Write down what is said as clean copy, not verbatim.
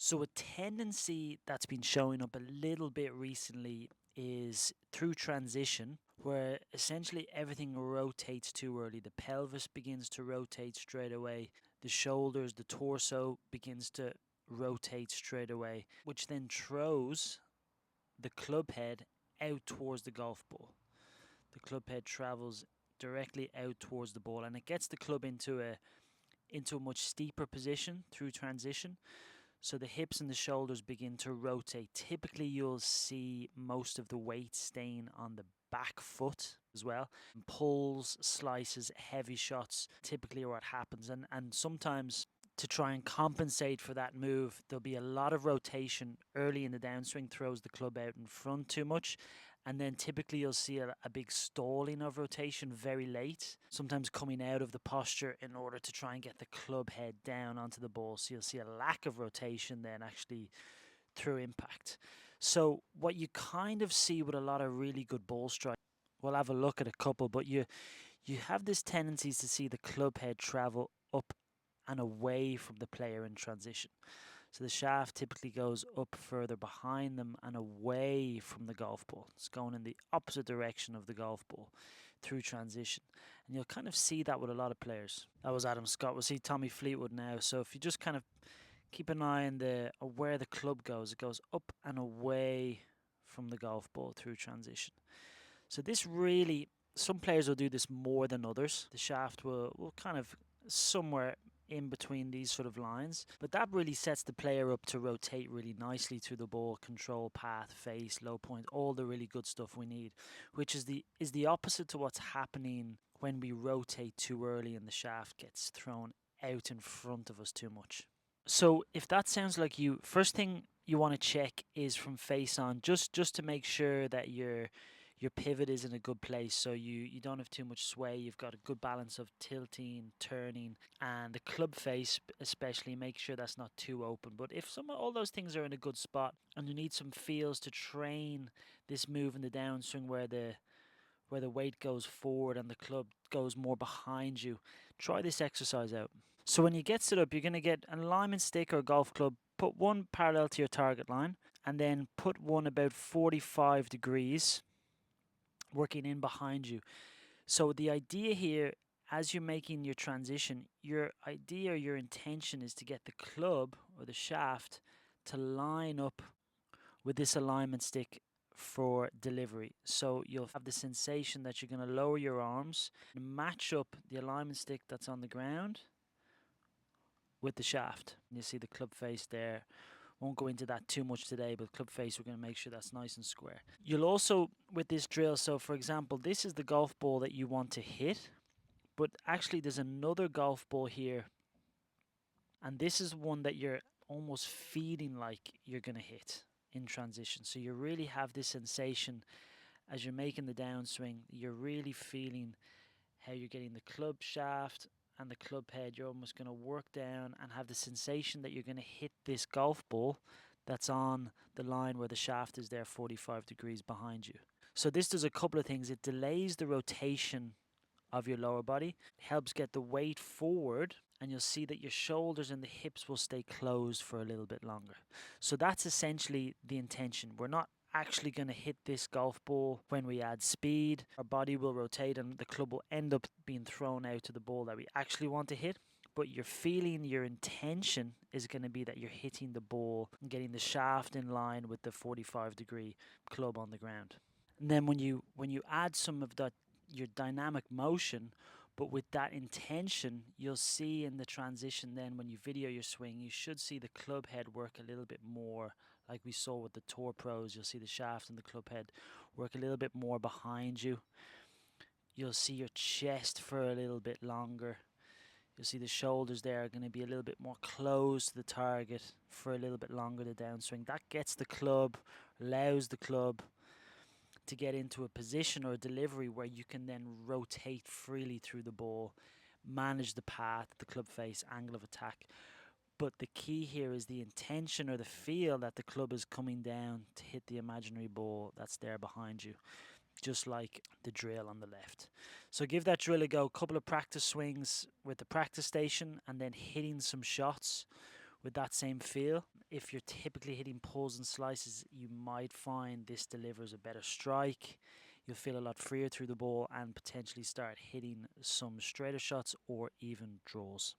So a tendency that's been showing up a little bit recently is through transition, where essentially everything rotates too early. The pelvis begins to rotate straight away, the shoulders, the torso begins to rotate straight away, which then throws the club head out towards the golf ball. The club head travels directly out towards the ball, and it gets the club into a much steeper position through transition. So the hips and the shoulders begin to rotate. Typically, you'll see most of the weight staying on the back foot as well. Pulls, slices, heavy shots typically are what happens. And sometimes to try and compensate for that move, there'll be a lot of rotation early in the downswing, throws the club out in front too much. And then typically you'll see a big stalling of rotation very late, sometimes coming out of the posture in order to try and get the club head down onto the ball. So you'll see a lack of rotation then actually through impact. So what you kind of see with a lot of really good ball strikes, we'll have a look at a couple, but you have this tendency to see the club head travel up and away from the player in transition. So the shaft typically goes up further behind them and away from the golf ball. It's going in the opposite direction of the golf ball through transition. And you'll kind of see that with a lot of players. That was Adam Scott. We'll see Tommy Fleetwood now. So if you just kind of keep an eye on where the club goes, it goes up and away from the golf ball through transition. So this really, some players will do this more than others. The shaft will kind of somewhere in between these sort of lines, but that really sets the player up to rotate really nicely through the ball, control, path, face, low point, all the really good stuff we need, which is the opposite to what's happening when we rotate too early and the shaft gets thrown out in front of us too much. So if that sounds like you, first thing you want to check is from face on, just to make sure that your pivot is in a good place, so you don't have too much sway. You've got a good balance of tilting, turning, and the club face especially, make sure that's not too open. But if all those things are in a good spot and you need some feels to train this move in the downswing where the weight goes forward and the club goes more behind you, try this exercise out. So when you get set up, you're going to get an alignment stick or golf club, put one parallel to your target line, and then put one about 45 degrees working in behind you. So the idea here, as you're making your transition, your idea or your intention is to get the club or the shaft to line up with this alignment stick for delivery. So you'll have the sensation that you're going to lower your arms and match up the alignment stick that's on the ground with the shaft. You see the club face there. Won't go into that too much today, but club face, we're going to make sure that's nice and square. You'll also, with this drill, so for example, this is the golf ball that you want to hit, but actually there's another golf ball here, and this is one that you're almost feeling like you're going to hit in transition. So you really have this sensation as you're making the downswing, you're really feeling how you're getting the club shaft and the club head. You're almost going to work down and have the sensation that you're going to hit this golf ball that's on the line where the shaft is there 45 degrees behind you. So this does a couple of things. It delays the rotation of your lower body, helps get the weight forward, and you'll see that your shoulders and the hips will stay closed for a little bit longer. So that's essentially the intention. We're not actually going to hit this golf ball when we add speed. Our body will rotate and the club will end up being thrown out to the ball that we actually want to hit. But your feeling, your intention is going to be that you're hitting the ball and getting the shaft in line with the 45-degree club on the ground. And then when you add some of that, your dynamic motion, but with that intention, you'll see in the transition then when you video your swing, you should see the club head work a little bit more like we saw with the Tour Pros. You'll see the shaft and the club head work a little bit more behind you. You'll see your chest for a little bit longer. You'll see the shoulders there are going to be a little bit more close to the target for a little bit longer, the downswing. That gets the club, allows the club to get into a position or a delivery where you can then rotate freely through the ball, manage the path, the club face, angle of attack. But the key here is the intention or the feel that the club is coming down to hit the imaginary ball that's there behind you, just like the drill on the left. So give that drill a go. A couple of practice swings with the practice station and then hitting some shots with that same feel. If you're typically hitting pulls and slices, you might find this delivers a better strike. You'll feel a lot freer through the ball and potentially start hitting some straighter shots or even draws.